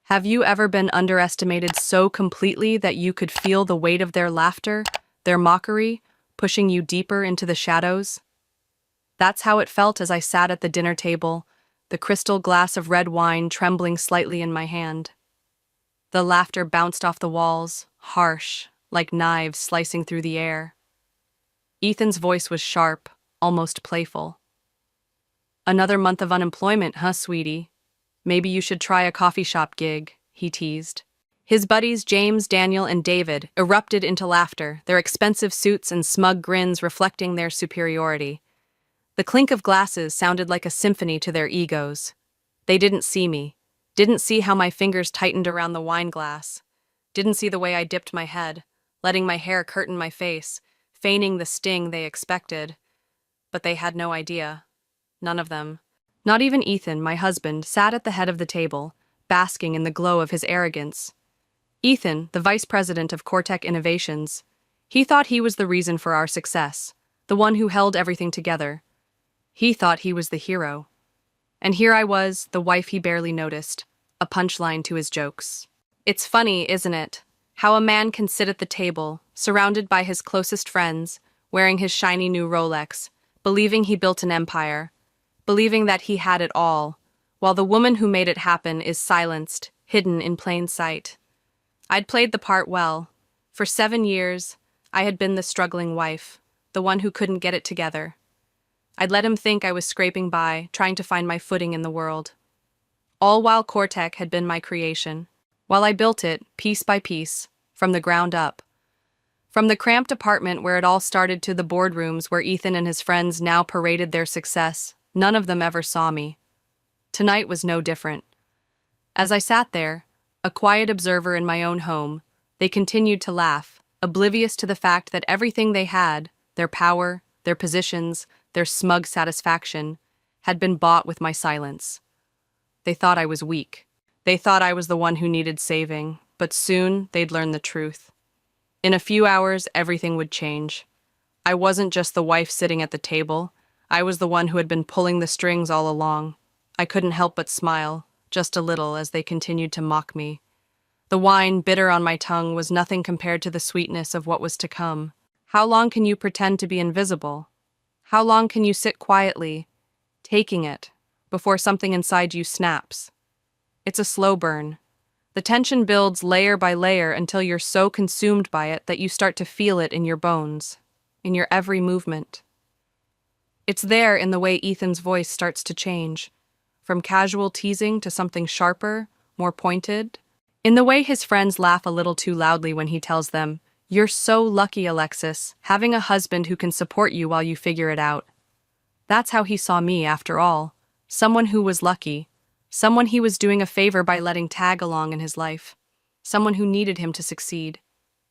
Have you ever been underestimated so completely that you could feel the weight of their laughter, their mockery, pushing you deeper into the shadows? That's how it felt as I sat at the dinner table, the crystal glass of red wine trembling slightly in my hand. The laughter bounced off the walls, harsh, like knives slicing through the air. Ethan's voice was sharp, almost playful. "Another month of unemployment, huh, sweetie? Maybe you should try a coffee shop gig," he teased. His buddies James, Daniel, and David erupted into laughter, their expensive suits and smug grins reflecting their superiority. The clink of glasses sounded like a symphony to their egos. They didn't see me, didn't see how my fingers tightened around the wine glass, didn't see the way I dipped my head, letting my hair curtain my face, feigning the sting they expected. But they had no idea. None of them. Not even Ethan, my husband, sat at the head of the table, basking in the glow of his arrogance. Ethan, the vice president of Cortec Innovations, he thought he was the reason for our success, the one who held everything together. He thought he was the hero. And here I was, the wife he barely noticed, a punchline to his jokes. It's funny, isn't it, how a man can sit at the table, surrounded by his closest friends, wearing his shiny new Rolex, believing he built an empire, believing that he had it all, while the woman who made it happen is silenced, hidden in plain sight. I'd played the part well. For 7 years, I had been the struggling wife, the one who couldn't get it together. I'd let him think I was scraping by, trying to find my footing in the world. All while Cortec had been my creation, while I built it, piece by piece, from the ground up. From the cramped apartment where it all started to the boardrooms where Ethan and his friends now paraded their success, none of them ever saw me. Tonight was no different. As I sat there, a quiet observer in my own home, they continued to laugh, oblivious to the fact that everything they had, their power, their positions, their smug satisfaction, had been bought with my silence. They thought I was weak. They thought I was the one who needed saving, but soon they'd learn the truth. In a few hours, everything would change. I wasn't just the wife sitting at the table. I was the one who had been pulling the strings all along. I couldn't help but smile, just a little, as they continued to mock me. The wine, bitter on my tongue, was nothing compared to the sweetness of what was to come. How long can you pretend to be invisible? How long can you sit quietly, taking it, before something inside you snaps? It's a slow burn. The tension builds layer by layer until you're so consumed by it that you start to feel it in your bones, in your every movement. It's there in the way Ethan's voice starts to change, from casual teasing to something sharper, more pointed. In the way his friends laugh a little too loudly when he tells them, "You're so lucky, Alexis, having a husband who can support you while you figure it out." That's how he saw me, after all. Someone who was lucky. Someone he was doing a favor by letting tag along in his life. Someone who needed him to succeed.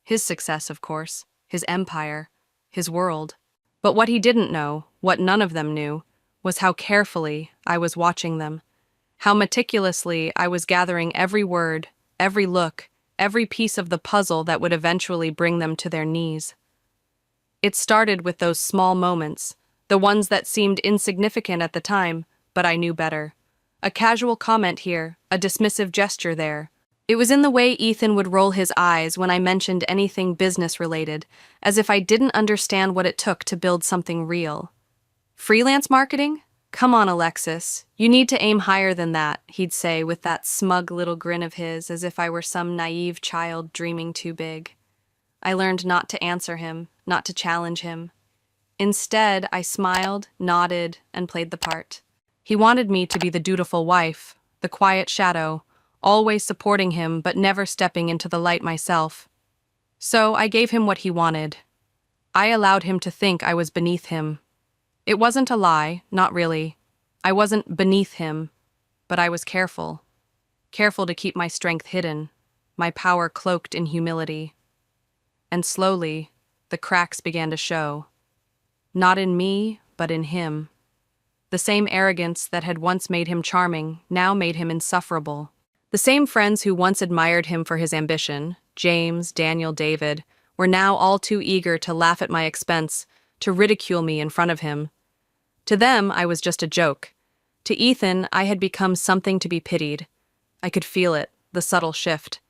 His success, of course. His empire. His world. But what he didn't know, what none of them knew, was how carefully I was watching them. How meticulously I was gathering every word, every look, every piece of the puzzle that would eventually bring them to their knees. It started with those small moments, the ones that seemed insignificant at the time, but I knew better. A casual comment here, a dismissive gesture there. It was in the way Ethan would roll his eyes when I mentioned anything business-related, as if I didn't understand what it took to build something real. "Freelance marketing? Come on, Alexis. You need to aim higher than that," he'd say with that smug little grin of his, as if I were some naive child dreaming too big. I learned not to answer him, not to challenge him. Instead, I smiled, nodded, and played the part. He wanted me to be the dutiful wife, the quiet shadow, always supporting him but never stepping into the light myself. So I gave him what he wanted. I allowed him to think I was beneath him. It wasn't a lie, not really. I wasn't beneath him, but I was careful. Careful to keep my strength hidden, my power cloaked in humility. And slowly, the cracks began to show. Not in me, but in him. The same arrogance that had once made him charming now made him insufferable. The same friends who once admired him for his ambition, James, Daniel, David, were now all too eager to laugh at my expense, to ridicule me in front of him. To them, I was just a joke. To Ethan, I had become something to be pitied. I could feel it, the subtle shift.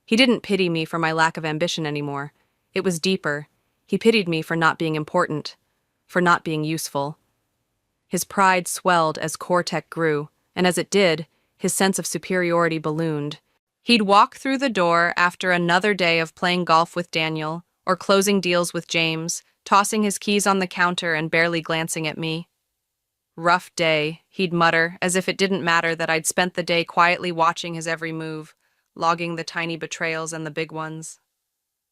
He didn't pity me for my lack of ambition anymore. It was deeper. He pitied me for not being important, for not being useful. His pride swelled as Cortec grew, and as it did, his sense of superiority ballooned. He'd walk through the door after another day of playing golf with Daniel, or closing deals with James, tossing his keys on the counter and barely glancing at me. "Rough day," he'd mutter, as if it didn't matter that I'd spent the day quietly watching his every move, logging the tiny betrayals and the big ones.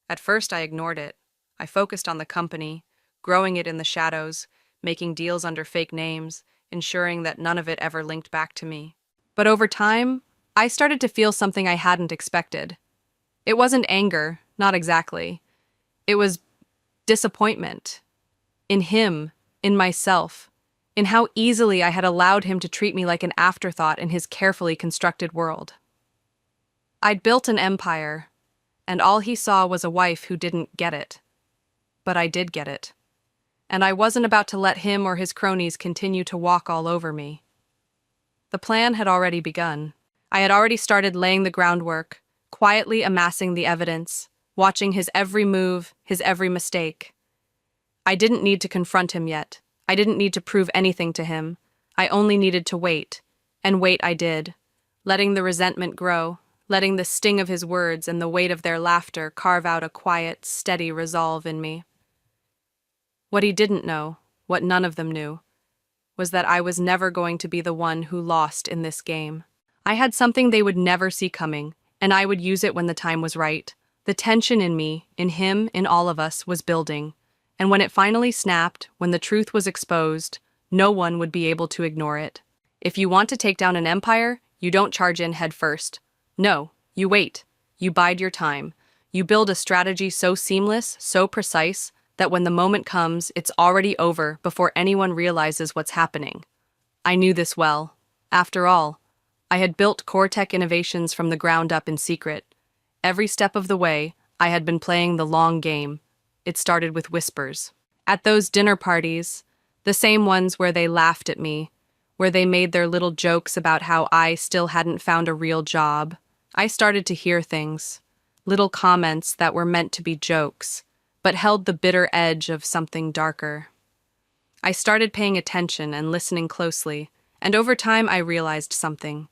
At first I ignored it. I focused on the company, growing it in the shadows, making deals under fake names, ensuring that none of it ever linked back to me. But over time, I started to feel something I hadn't expected. It wasn't anger, not exactly. It was disappointment. In him, in myself, in how easily I had allowed him to treat me like an afterthought in his carefully constructed world. I'd built an empire, and all he saw was a wife who didn't get it. But I did get it. And I wasn't about to let him or his cronies continue to walk all over me. The plan had already begun. I had already started laying the groundwork, quietly amassing the evidence, watching his every move, his every mistake. I didn't need to confront him yet. I didn't need to prove anything to him. I only needed to wait. And wait I did, letting the resentment grow, letting the sting of his words and the weight of their laughter carve out a quiet, steady resolve in me. What he didn't know, what none of them knew, was that I was never going to be the one who lost in this game. I had something they would never see coming, and I would use it when the time was right. The tension in me, in him, in all of us, was building. And when it finally snapped, when the truth was exposed, no one would be able to ignore it. If you want to take down an empire, you don't charge in head first. No, you wait. You bide your time. You build a strategy so seamless, so precise, that when the moment comes, it's already over before anyone realizes what's happening. I knew this well. After all, I had built Cortec Innovations from the ground up in secret. Every step of the way, I had been playing the long game. It started with whispers. At those dinner parties, the same ones where they laughed at me, where they made their little jokes about how I still hadn't found a real job, I started to hear things, little comments that were meant to be jokes, but held the bitter edge of something darker. I started paying attention and listening closely, and over time I realized something.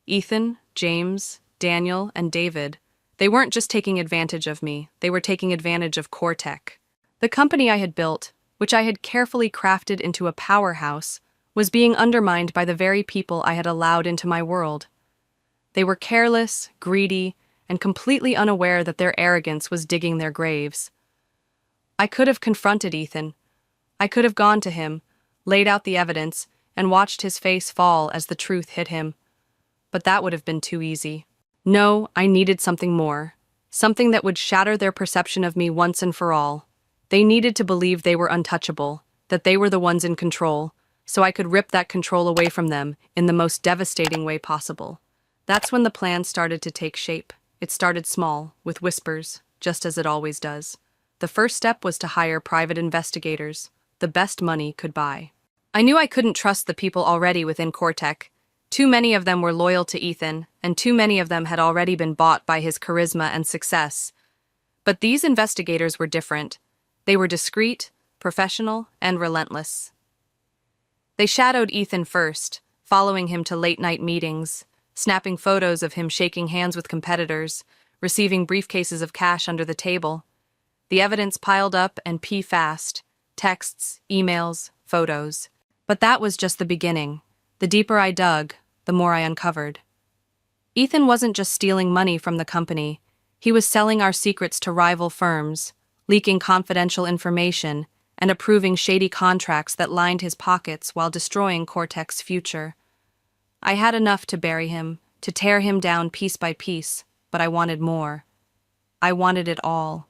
Ethan, James, Daniel, and David, they weren't just taking advantage of me, they were taking advantage of Cortec. The company I had built, which I had carefully crafted into a powerhouse, was being undermined by the very people I had allowed into my world. They were careless, greedy, and completely unaware that their arrogance was digging their graves. I could have confronted Ethan. I could have gone to him, laid out the evidence, and watched his face fall as the truth hit him. But that would have been too easy. No, I needed something more. Something that would shatter their perception of me once and for all. They needed to believe they were untouchable, that they were the ones in control, so I could rip that control away from them in the most devastating way possible. That's when the plan started to take shape. It started small, with whispers, just as it always does. The first step was to hire private investigators, the best money could buy. I knew I couldn't trust the people already within Cortec. Too many of them were loyal to Ethan, and too many of them had already been bought by his charisma and success. But these investigators were different. They were discreet, professional, and relentless. They shadowed Ethan first, following him to late-night meetings, snapping photos of him shaking hands with competitors, receiving briefcases of cash under the table. The evidence piled up and pee fast, texts, emails, photos. But that was just the beginning. The deeper I dug, the more I uncovered. Ethan wasn't just stealing money from the company. He was selling our secrets to rival firms, leaking confidential information, and approving shady contracts that lined his pockets while destroying Cortec's future. I had enough to bury him, to tear him down piece by piece, but I wanted more. I wanted it all.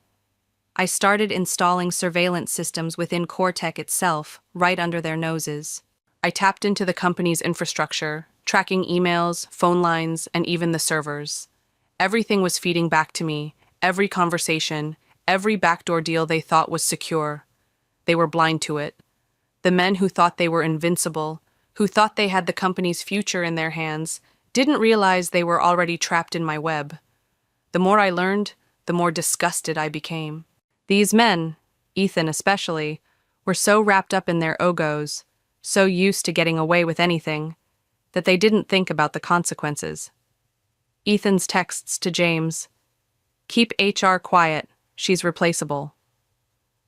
I started installing surveillance systems within Cortec itself, right under their noses. I tapped into the company's infrastructure, tracking emails, phone lines, and even the servers. Everything was feeding back to me, every conversation, every backdoor deal they thought was secure. They were blind to it. The men who thought they were invincible, who thought they had the company's future in their hands, Didn't realize they were already trapped in my web. The more I learned, the more disgusted I became. These men, Ethan especially, were so wrapped up in their ogos, so used to getting away with anything, that they didn't think about the consequences. Ethan's texts to James, "Keep HR quiet, she's replaceable."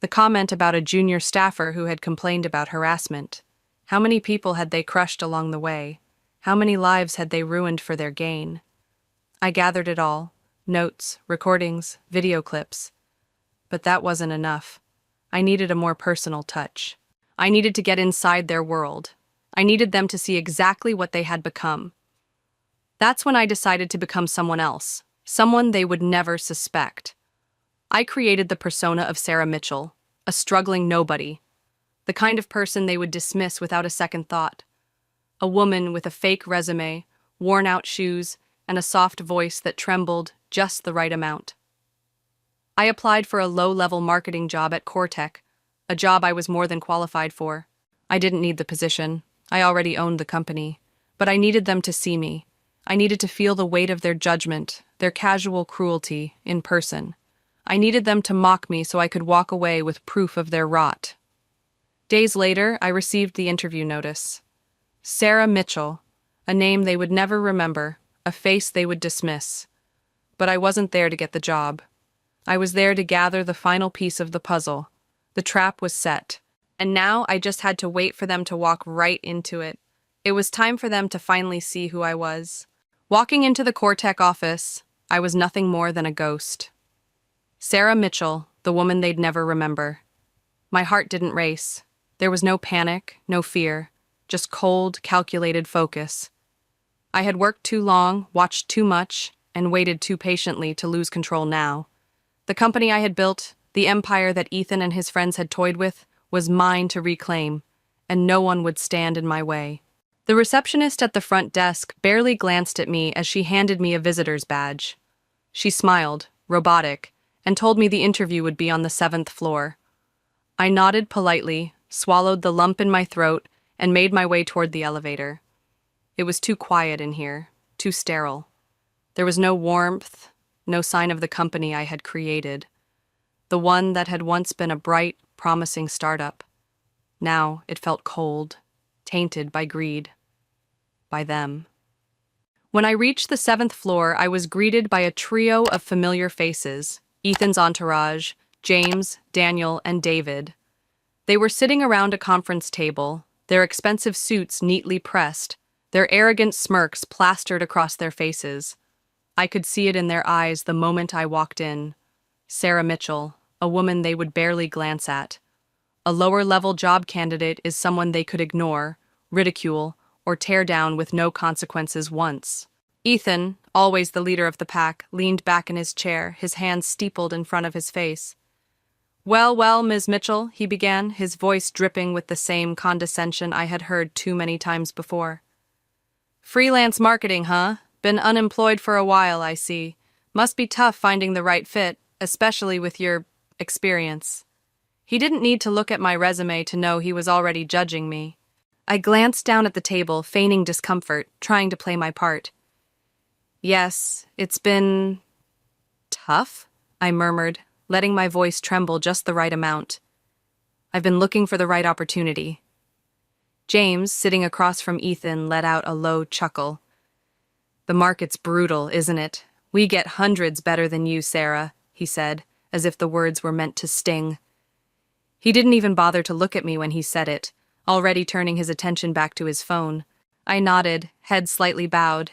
The comment about a junior staffer who had complained about harassment. How many people had they crushed along the way? How many lives had they ruined for their gain? I gathered it all, notes, recordings, video clips. But that wasn't enough. I needed a more personal touch. I needed to get inside their world. I needed them to see exactly what they had become. That's when I decided to become someone else, someone they would never suspect. I created the persona of Sarah Mitchell, a struggling nobody, the kind of person they would dismiss without a second thought. A woman with a fake resume, worn-out shoes, and a soft voice that trembled just the right amount. I applied for a low-level marketing job at Cortec, a job I was more than qualified for. I didn't need the position. I already owned the company. But I needed them to see me. I needed to feel the weight of their judgment, their casual cruelty, in person. I needed them to mock me so I could walk away with proof of their rot. Days later, I received the interview notice. Sarah Mitchell, a name they would never remember, a face they would dismiss. But I wasn't there to get the job. I was there to gather the final piece of the puzzle. The trap was set. And now I just had to wait for them to walk right into it. It was time for them to finally see who I was. Walking into the Cortec office, I was nothing more than a ghost. Sarah Mitchell, the woman they'd never remember. My heart didn't race. There was no panic, no fear, just cold, calculated focus. I had worked too long, watched too much, and waited too patiently to lose control now. The company I had built, the empire that Ethan and his friends had toyed with, was mine to reclaim, and no one would stand in my way. The receptionist at the front desk barely glanced at me as she handed me a visitor's badge. She smiled, robotic, and told me the interview would be on the 7th floor. I nodded politely, swallowed the lump in my throat, and made my way toward the elevator. It was too quiet in here, too sterile. There was no warmth, no sign of the company I had created. The one that had once been a bright, promising startup. Now it felt cold, tainted by greed. By them. When I reached the 7th floor, I was greeted by a trio of familiar faces, Ethan's entourage, James, Daniel, and David. They were sitting around a conference table, their expensive suits neatly pressed, their arrogant smirks plastered across their faces. I could see it in their eyes the moment I walked in. Sarah Mitchell, a woman they would barely glance at. A lower-level job candidate is someone they could ignore, ridicule, or tear down with no consequences once. Ethan, always the leader of the pack, leaned back in his chair, his hands steepled in front of his face. "Well, well, Ms. Mitchell," he began, his voice dripping with the same condescension I had heard too many times before. "Freelance marketing, huh? Been unemployed for a while, I see. Must be tough finding the right fit, especially with your experience." He didn't need to look at my resume to know he was already judging me. I glanced down at the table, feigning discomfort, trying to play my part. "Yes, it's been tough," I murmured, letting my voice tremble just the right amount. "I've been looking for the right opportunity." James, sitting across from Ethan, let out a low chuckle. "The market's brutal, isn't it? We get hundreds better than you, Sarah," he said, as if the words were meant to sting. He didn't even bother to look at me when he said it, already turning his attention back to his phone. I nodded, head slightly bowed.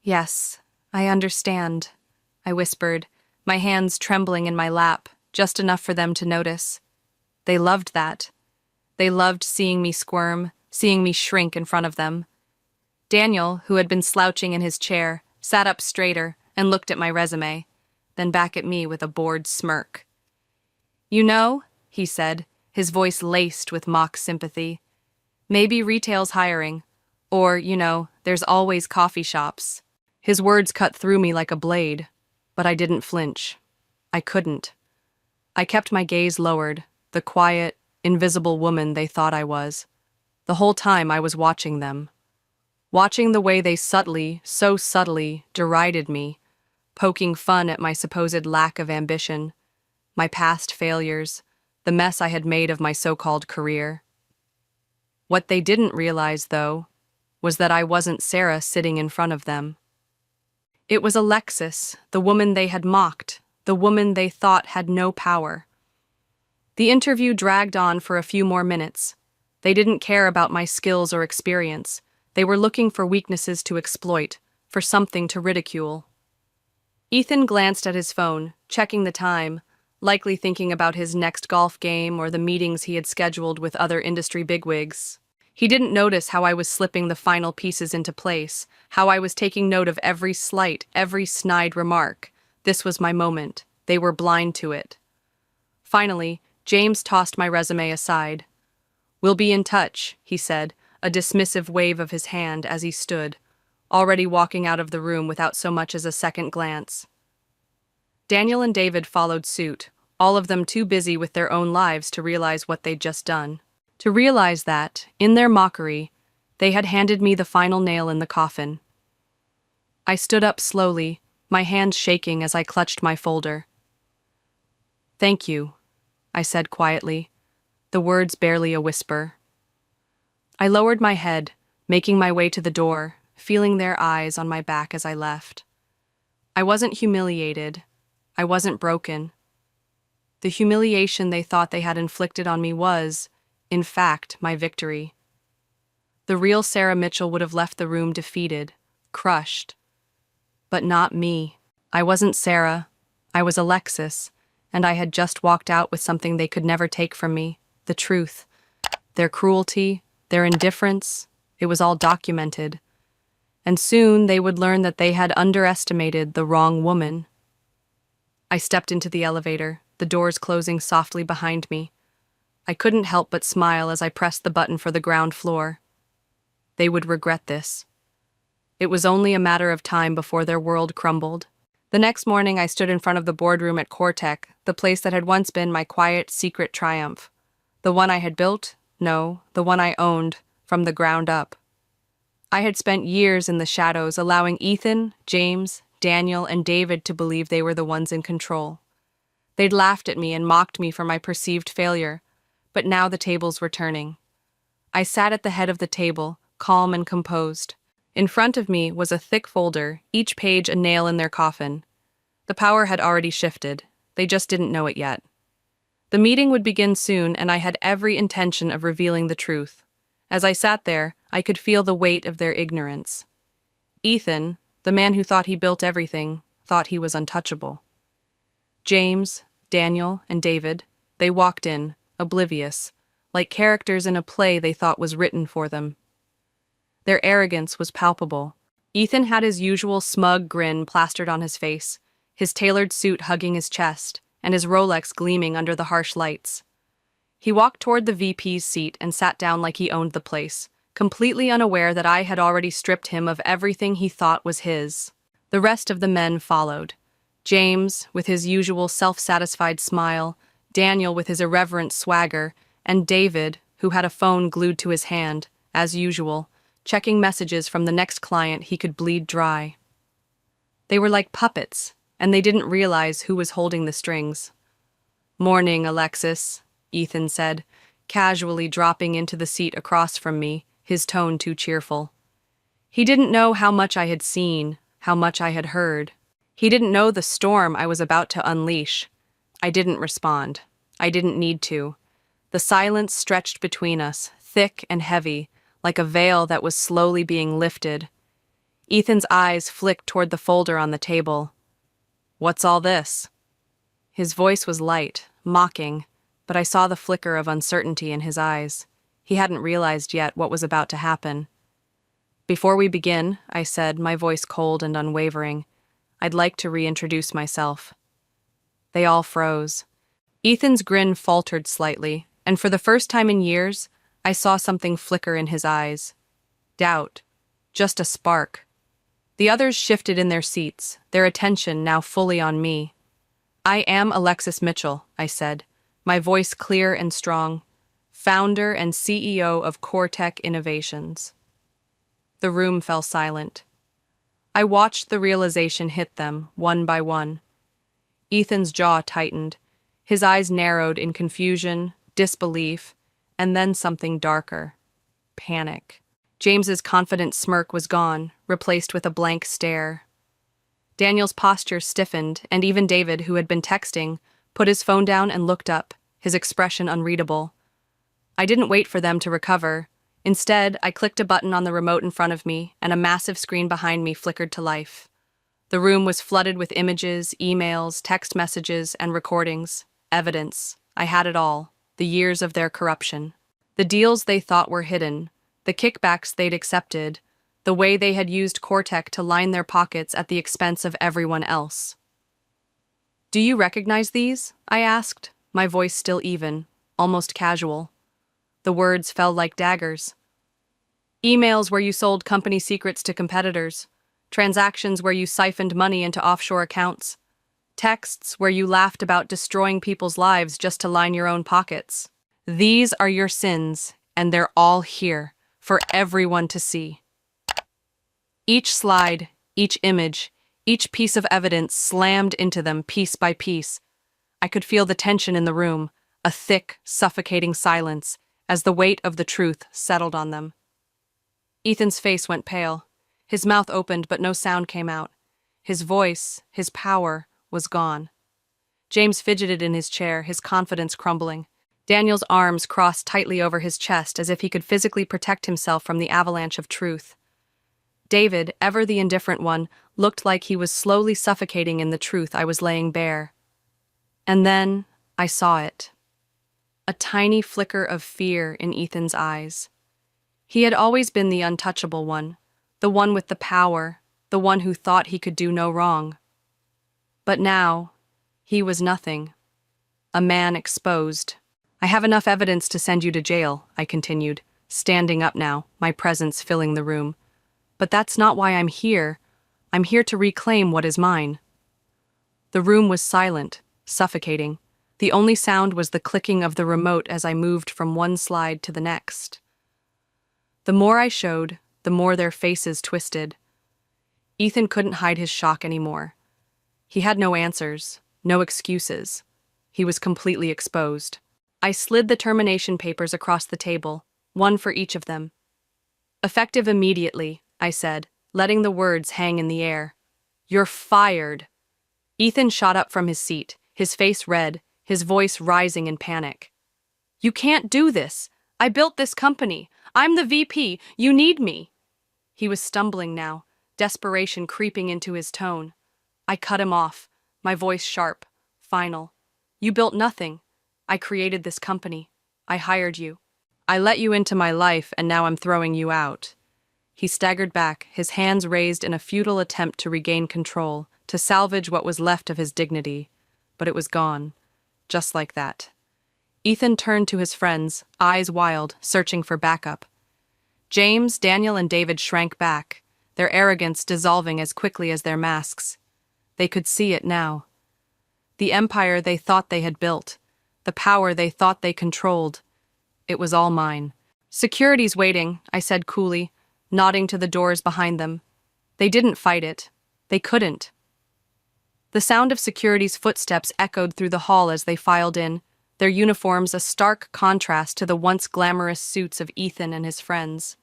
"Yes, I understand," I whispered, my hands trembling in my lap, just enough for them to notice. They loved that. They loved seeing me squirm, seeing me shrink in front of them. Daniel, who had been slouching in his chair, sat up straighter and looked at my resume, then back at me with a bored smirk. "You know," he said, his voice laced with mock sympathy, "maybe retail's hiring. Or, there's always coffee shops." His words cut through me like a blade, but I didn't flinch. I couldn't. I kept my gaze lowered, the quiet, invisible woman they thought I was. The whole time I was watching them. watching the way they subtly, so subtly, derided me, poking fun at my supposed lack of ambition, my past failures, the mess I had made of my so-called career. What they didn't realize, though, was that I wasn't Sarah sitting in front of them. It was Alexis, the woman they had mocked, the woman they thought had no power. The interview dragged on for a few more minutes. They didn't care about my skills or experience. They were looking for weaknesses to exploit, for something to ridicule. Ethan glanced at his phone, checking the time, likely thinking about his next golf game or the meetings he had scheduled with other industry bigwigs. He didn't notice how I was slipping the final pieces into place, how I was taking note of every slight, every snide remark. This was my moment. They were blind to it. Finally, James tossed my resume aside. "We'll be in touch," he said, a dismissive wave of his hand as he stood, already walking out of the room without so much as a second glance. Daniel and David followed suit, all of them too busy with their own lives to realize what they'd just done. To realize that, in their mockery, they had handed me the final nail in the coffin. I stood up slowly, my hands shaking as I clutched my folder. "Thank you," I said quietly, the words barely a whisper. I lowered my head, making my way to the door, feeling their eyes on my back as I left. I wasn't humiliated. I wasn't broken. The humiliation they thought they had inflicted on me was, in fact, my victory. The real Sarah Mitchell would have left the room defeated, crushed. But not me. I wasn't Sarah. I was Alexis, and I had just walked out with something they could never take from me, the truth. Their cruelty, their indifference, it was all documented. And soon they would learn that they had underestimated the wrong woman. I stepped into the elevator, the doors closing softly behind me. I couldn't help but smile as I pressed the button for the ground floor. They would regret this. It was only a matter of time before their world crumbled. The next morning I stood in front of the boardroom at CoreTech, the place that had once been my quiet, secret triumph. The one I had built? No, the one I owned, from the ground up. I had spent years in the shadows, allowing Ethan, James, Daniel, and David to believe they were the ones in control. They'd laughed at me and mocked me for my perceived failure, but now the tables were turning. I sat at the head of the table, calm and composed. In front of me was a thick folder, each page a nail in their coffin. The power had already shifted. They just didn't know it yet. The meeting would begin soon, and I had every intention of revealing the truth. As I sat there, I could feel the weight of their ignorance. Ethan, the man who thought he built everything, thought he was untouchable. James, Daniel, and David, they walked in, oblivious, like characters in a play they thought was written for them. Their arrogance was palpable. Ethan had his usual smug grin plastered on his face, his tailored suit hugging his chest, and his Rolex gleaming under the harsh lights. He walked toward the VP's seat and sat down like he owned the place, completely unaware that I had already stripped him of everything he thought was his. The rest of the men followed. James, with his usual self-satisfied smile, Daniel with his irreverent swagger, and David, who had a phone glued to his hand, as usual, checking messages from the next client he could bleed dry. They were like puppets, and they didn't realize who was holding the strings. "Morning, Alexis," Ethan said, casually dropping into the seat across from me, his tone too cheerful. He didn't know how much I had seen, how much I had heard. He didn't know the storm I was about to unleash. I didn't respond. I didn't need to. The silence stretched between us, thick and heavy, like a veil that was slowly being lifted. Ethan's eyes flicked toward the folder on the table. "What's all this?" His voice was light, mocking, but I saw the flicker of uncertainty in his eyes. He hadn't realized yet what was about to happen. "Before we begin," I said, my voice cold and unwavering, "I'd like to reintroduce myself." They all froze. Ethan's grin faltered slightly, and for the first time in years, I saw something flicker in his eyes. Doubt. Just a spark. The others shifted in their seats, their attention now fully on me. "I am Alexis Mitchell," I said, my voice clear and strong, founder and CEO of CoreTech Innovations. The room fell silent. I watched the realization hit them, one by one. Ethan's jaw tightened. His eyes narrowed in confusion, disbelief, and then something darker. Panic. James's confident smirk was gone, replaced with a blank stare. Daniel's posture stiffened, and even David, who had been texting, put his phone down and looked up, his expression unreadable. I didn't wait for them to recover. Instead, I clicked a button on the remote in front of me, and a massive screen behind me flickered to life. The room was flooded with images, emails, text messages, and recordings. Evidence. I had it all. The years of their corruption. The deals they thought were hidden. The kickbacks they'd accepted. The way they had used Cortec to line their pockets at the expense of everyone else. "Do you recognize these?" I asked, my voice still even, almost casual. The words fell like daggers. "Emails where you sold company secrets to competitors. Transactions where you siphoned money into offshore accounts. Texts where you laughed about destroying people's lives just to line your own pockets. These are your sins, and they're all here, for everyone to see." Each slide, each image, each piece of evidence slammed into them piece by piece. I could feel the tension in the room, a thick, suffocating silence, as the weight of the truth settled on them. Ethan's face went pale. His mouth opened, but no sound came out. His voice, his power, was gone. James fidgeted in his chair, his confidence crumbling. Daniel's arms crossed tightly over his chest as if he could physically protect himself from the avalanche of truth. David, ever the indifferent one, looked like he was slowly suffocating in the truth I was laying bare. And then I saw it. A tiny flicker of fear in Ethan's eyes. He had always been the untouchable one, the one with the power, the one who thought he could do no wrong. But now, he was nothing. A man exposed. "I have enough evidence to send you to jail," I continued, standing up now, my presence filling the room. "But that's not why I'm here. I'm here to reclaim what is mine." The room was silent, suffocating. The only sound was the clicking of the remote as I moved from one slide to the next. The more I showed, the more their faces twisted. Ethan couldn't hide his shock anymore. He had no answers, no excuses. He was completely exposed. I slid the termination papers across the table, one for each of them. "Effective immediately," I said, letting the words hang in the air. "You're fired." Ethan shot up from his seat, his face red, his voice rising in panic. "You can't do this. I built this company. I'm the VP. You need me." He was stumbling now, desperation creeping into his tone. I cut him off, my voice sharp, final. "You built nothing. I created this company. I hired you. I let you into my life, and now I'm throwing you out." He staggered back, his hands raised in a futile attempt to regain control, to salvage what was left of his dignity. But it was gone. Just like that. Ethan turned to his friends, eyes wild, searching for backup. James, Daniel, and David shrank back, their arrogance dissolving as quickly as their masks. They could see it now. The empire they thought they had built, the power they thought they controlled, it was all mine. "Security's waiting," I said coolly, nodding to the doors behind them. They didn't fight it. They couldn't. The sound of security's footsteps echoed through the hall as they filed in, their uniforms a stark contrast to the once glamorous suits of Ethan and his friends.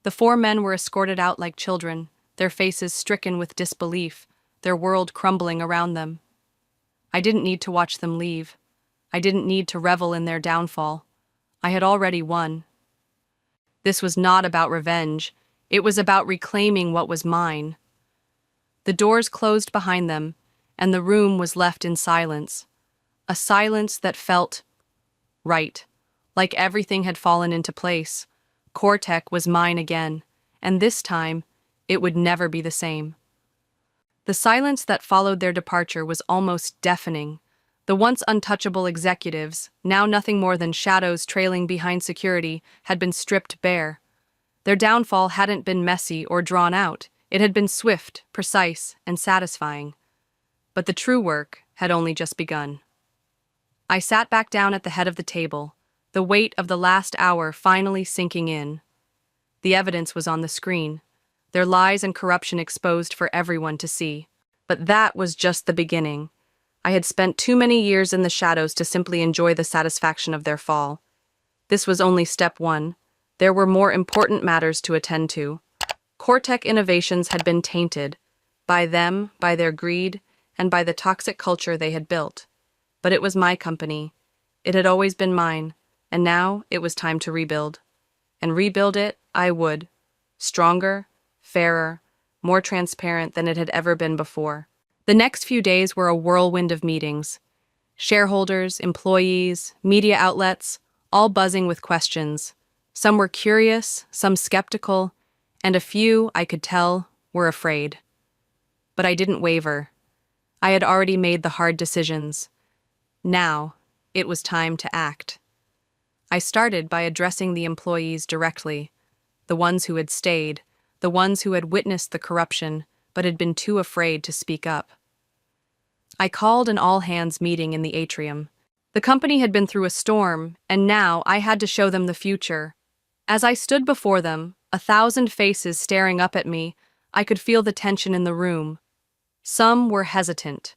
The four men were escorted out like children, their faces stricken with disbelief, their world crumbling around them. I didn't need to watch them leave. I didn't need to revel in their downfall. I had already won. This was not about revenge. It was about reclaiming what was mine. The doors closed behind them, and the room was left in silence. A silence that felt right, like everything had fallen into place. Cortec was mine again, and this time, it would never be the same. The silence that followed their departure was almost deafening. The once untouchable executives, now nothing more than shadows trailing behind security, had been stripped bare. Their downfall hadn't been messy or drawn out. It had been swift, precise, and satisfying. But the true work had only just begun. I sat back down at the head of the table, the weight of the last hour finally sinking in. The evidence was on the screen, their lies and corruption exposed for everyone to see. But that was just the beginning. I had spent too many years in the shadows to simply enjoy the satisfaction of their fall. This was only step one. There were more important matters to attend to. Cortec innovations had been tainted by them, by their greed, and by the toxic culture they had built. But it was my company. It had always been mine, and now it was time to rebuild. And rebuild it I would. Stronger, fairer, more transparent than it had ever been before. The next few days were a whirlwind of meetings. Shareholders, employees, media outlets, all buzzing with questions. Some were curious, some skeptical, and a few, I could tell, were afraid. But I didn't waver. I had already made the hard decisions. Now, it was time to act. I started by addressing the employees directly, the ones who had stayed, the ones who had witnessed the corruption but had been too afraid to speak up. I called an all-hands meeting in the atrium. The company had been through a storm, and now I had to show them the future. As I stood before them, 1,000 faces staring up at me, I could feel the tension in the room. Some were hesitant.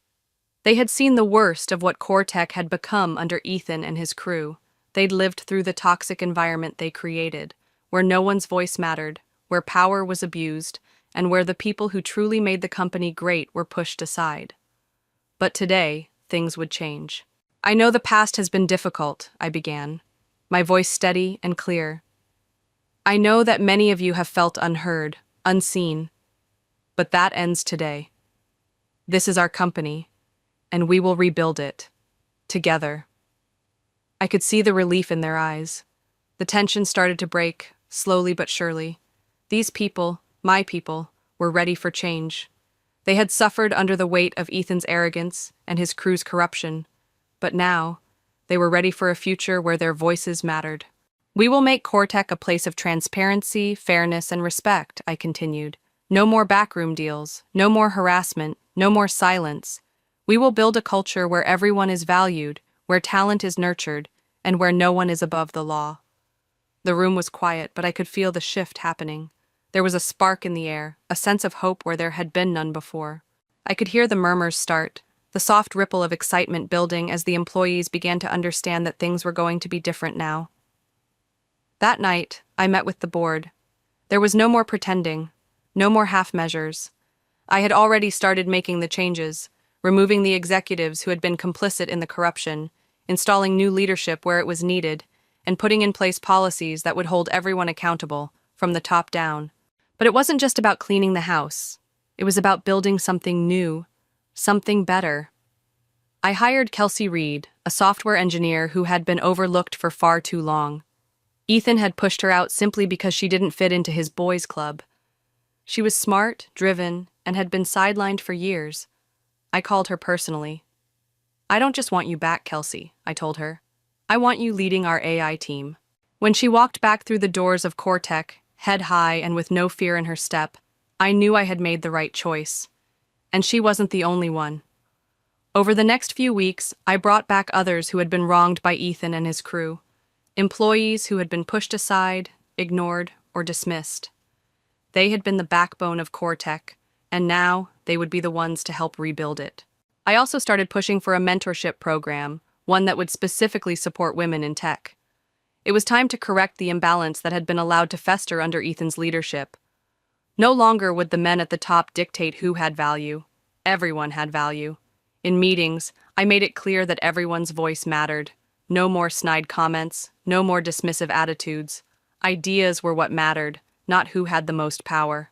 They had seen the worst of what Cortec had become under Ethan and his crew. They'd lived through the toxic environment they created, where no one's voice mattered, where power was abused, and where the people who truly made the company great were pushed aside. But today, things would change. I know the past has been difficult, I began, my voice steady and clear. I know that many of you have felt unheard, unseen, but that ends today. This is our company, and we will rebuild it, together. I could see the relief in their eyes. The tension started to break, slowly but surely. These people, my people, were ready for change. They had suffered under the weight of Ethan's arrogance and his crew's corruption, but now, they were ready for a future where their voices mattered. We will make Cortec a place of transparency, fairness, and respect, I continued. No more backroom deals, no more harassment, no more silence. We will build a culture where everyone is valued, where talent is nurtured, and where no one is above the law. The room was quiet, but I could feel the shift happening. There was a spark in the air, a sense of hope where there had been none before. I could hear the murmurs start, the soft ripple of excitement building as the employees began to understand that things were going to be different now. That night, I met with the board. There was no more pretending, no more half measures. I had already started making the changes, removing the executives who had been complicit in the corruption, installing new leadership where it was needed, and putting in place policies that would hold everyone accountable, from the top down. But it wasn't just about cleaning the house. It was about building something new, something better. I hired Kelsey Reed, a software engineer who had been overlooked for far too long. Ethan had pushed her out simply because she didn't fit into his boys' club. She was smart, driven, and had been sidelined for years. I called her personally. "I don't just want you back, Kelsey," I told her. "I want you leading our AI team." When she walked back through the doors of Cortec, head high and with no fear in her step, I knew I had made the right choice. And she wasn't the only one. Over the next few weeks, I brought back others who had been wronged by Ethan and his crew. Employees who had been pushed aside, ignored, or dismissed. They had been the backbone of Cortec, and now they would be the ones to help rebuild it. I also started pushing for a mentorship program, one that would specifically support women in tech. It was time to correct the imbalance that had been allowed to fester under Ethan's leadership. No longer would the men at the top dictate who had value. Everyone had value. In meetings, I made it clear that everyone's voice mattered. No more snide comments, no more dismissive attitudes. Ideas were what mattered, not who had the most power.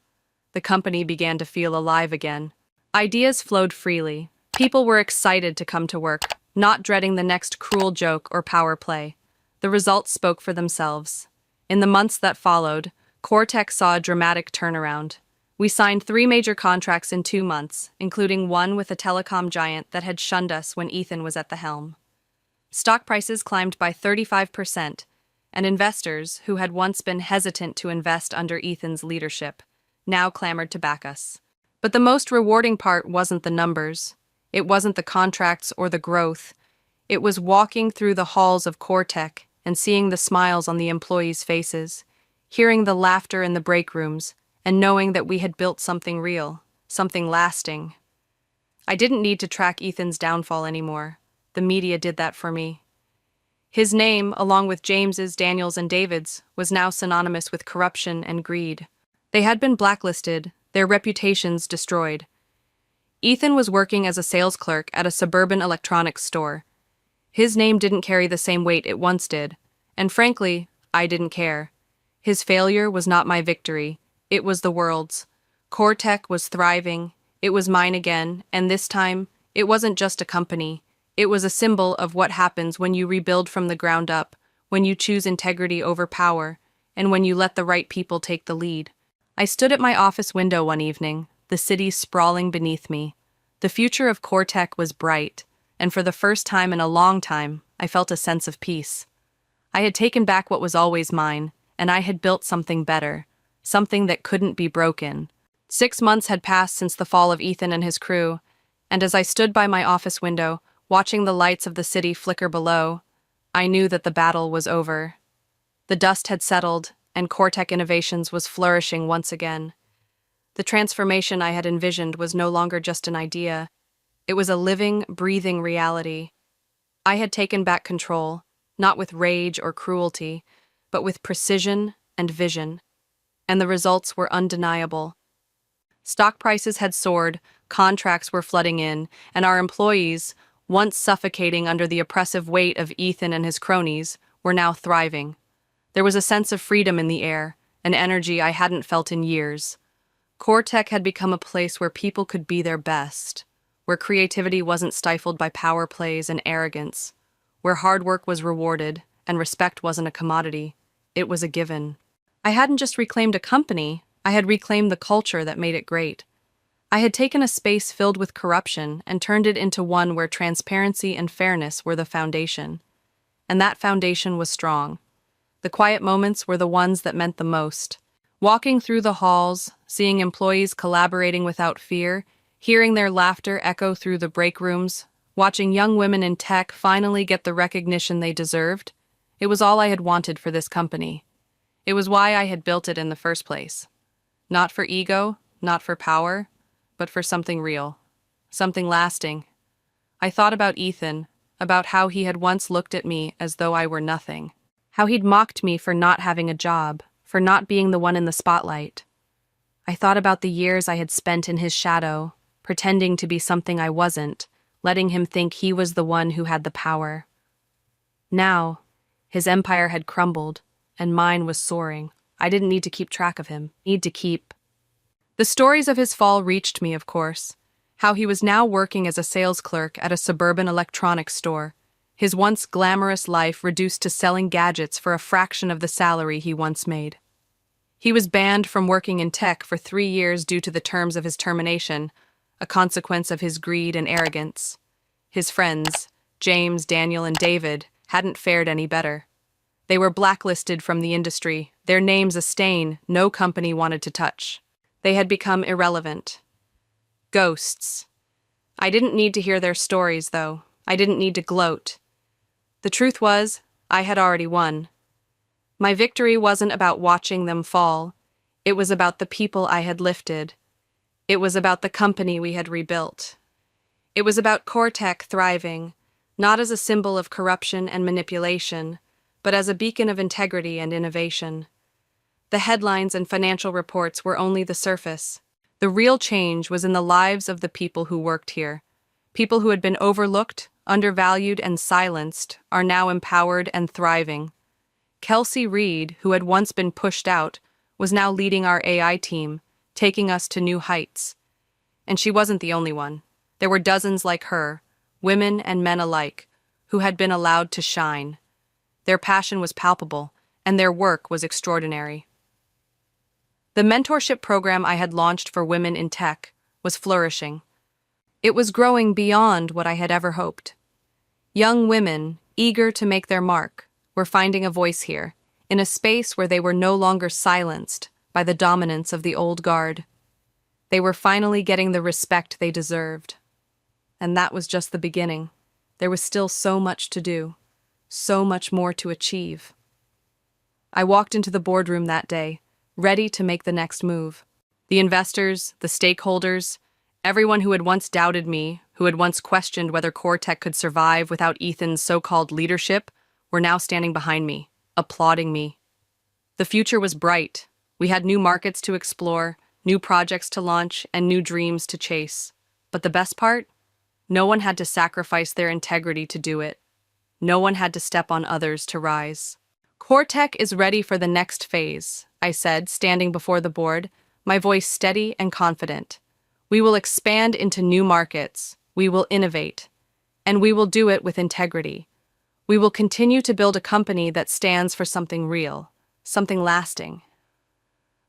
The company began to feel alive again. Ideas flowed freely. People were excited to come to work, not dreading the next cruel joke or power play. The results spoke for themselves. In the months that followed, Cortec saw a dramatic turnaround. We signed 3 major contracts in 2 months, including one with a telecom giant that had shunned us when Ethan was at the helm. Stock prices climbed by 35%, and investors, who had once been hesitant to invest under Ethan's leadership, now clamored to back us. But the most rewarding part wasn't the numbers. It wasn't the contracts or the growth. It was walking through the halls of Cortec and seeing the smiles on the employees' faces, hearing the laughter in the break rooms, and knowing that we had built something real, something lasting. I didn't need to track Ethan's downfall anymore. The media did that for me. His name, along with James's, Daniel's, and David's, was now synonymous with corruption and greed. They had been blacklisted, their reputations destroyed. Ethan was working as a sales clerk at a suburban electronics store. His name didn't carry the same weight it once did, and frankly, I didn't care. His failure was not my victory, it was the world's. Cortec was thriving, it was mine again, and this time, it wasn't just a company. It was a symbol of what happens when you rebuild from the ground up, when you choose integrity over power, and when you let the right people take the lead. I stood at my office window one evening, the city sprawling beneath me. The future of Cortec was bright, and for the first time in a long time, I felt a sense of peace. I had taken back what was always mine, and I had built something better, something that couldn't be broken. 6 months had passed since the fall of Ethan and his crew, and as I stood by my office window, watching the lights of the city flicker below, I knew that the battle was over. The dust had settled, and Cortec Innovations was flourishing once again. The transformation I had envisioned was no longer just an idea. It was a living, breathing reality. I had taken back control, not with rage or cruelty, but with precision and vision. And the results were undeniable. Stock prices had soared, contracts were flooding in, and our employees, once suffocating under the oppressive weight of Ethan and his cronies, were now thriving. There was a sense of freedom in the air, an energy I hadn't felt in years. Cortec had become a place where people could be their best, where creativity wasn't stifled by power plays and arrogance, where hard work was rewarded and respect wasn't a commodity, it was a given. I hadn't just reclaimed a company, I had reclaimed the culture that made it great. I had taken a space filled with corruption and turned it into one where transparency and fairness were the foundation. And that foundation was strong. The quiet moments were the ones that meant the most. Walking through the halls, seeing employees collaborating without fear, hearing their laughter echo through the break rooms, watching young women in tech finally get the recognition they deserved, it was all I had wanted for this company. It was why I had built it in the first place. Not for ego, not for power, but for something real, something lasting. I thought about Ethan, about how he had once looked at me as though I were nothing, how he'd mocked me for not having a job, for not being the one in the spotlight. I thought about the years I had spent in his shadow, pretending to be something I wasn't, letting him think he was the one who had the power. Now, his empire had crumbled, and mine was soaring. I didn't need to keep track of him, The stories of his fall reached me, of course. How he was now working as a sales clerk at a suburban electronics store, his once glamorous life reduced to selling gadgets for a fraction of the salary he once made. He was banned from working in tech for 3 years due to the terms of his termination, a consequence of his greed and arrogance. His friends, James, Daniel, and David, hadn't fared any better. They were blacklisted from the industry, their names a stain no company wanted to touch. They had become irrelevant. Ghosts. I didn't need to hear their stories, though. I didn't need to gloat. The truth was, I had already won. My victory wasn't about watching them fall. It was about the people I had lifted. It was about the company we had rebuilt. It was about Cortec thriving, not as a symbol of corruption and manipulation, but as a beacon of integrity and innovation. The headlines and financial reports were only the surface. The real change was in the lives of the people who worked here. People who had been overlooked, undervalued, and silenced are now empowered and thriving. Kelsey Reed, who had once been pushed out, was now leading our AI team, taking us to new heights. And she wasn't the only one. There were dozens like her, women and men alike, who had been allowed to shine. Their passion was palpable, and their work was extraordinary. The mentorship program I had launched for women in tech was flourishing. It was growing beyond what I had ever hoped. Young women, eager to make their mark, were finding a voice here, in a space where they were no longer silenced by the dominance of the old guard. They were finally getting the respect they deserved. And that was just the beginning. There was still so much to do, so much more to achieve. I walked into the boardroom that day, ready to make the next move. The investors, the stakeholders, everyone who had once doubted me, who had once questioned whether Cortec could survive without Ethan's so-called leadership, were now standing behind me, applauding me. The future was bright. We had new markets to explore, new projects to launch, and new dreams to chase. But the best part? No one had to sacrifice their integrity to do it. No one had to step on others to rise. Cortec is ready for the next phase, I said, standing before the board, my voice steady and confident. We will expand into new markets. We will innovate. And we will do it with integrity. We will continue to build a company that stands for something real, something lasting.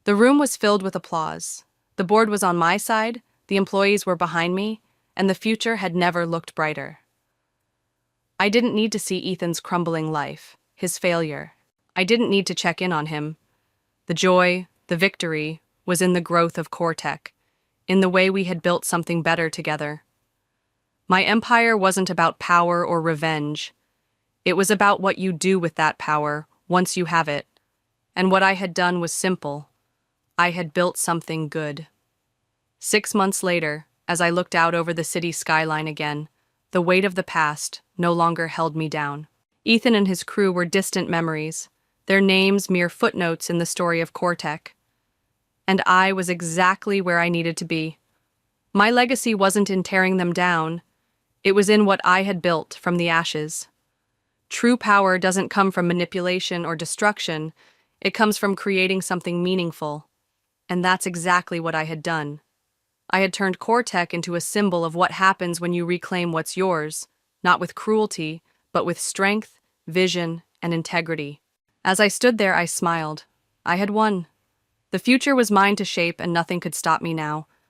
The room was filled with applause. The board was on my side, the employees were behind me, and the future had never looked brighter. I didn't need to see Ethan's crumbling life, his failure. I didn't need to check in on him. The joy, the victory, was in the growth of Cortec, in the way we had built something better together. My empire wasn't about power or revenge. It was about what you do with that power once you have it. And what I had done was simple. I had built something good. 6 months later, as I looked out over the city skyline again, the weight of the past no longer held me down. Ethan and his crew were distant memories, their names mere footnotes in the story of Cortec. And I was exactly where I needed to be. My legacy wasn't in tearing them down. It was in what I had built from the ashes. True power doesn't come from manipulation or destruction. It comes from creating something meaningful. And that's exactly what I had done. I had turned Cortec into a symbol of what happens when you reclaim what's yours, not with cruelty, but with strength, vision, and integrity. As I stood there, I smiled. I had won. The future was mine to shape, and nothing could stop me now.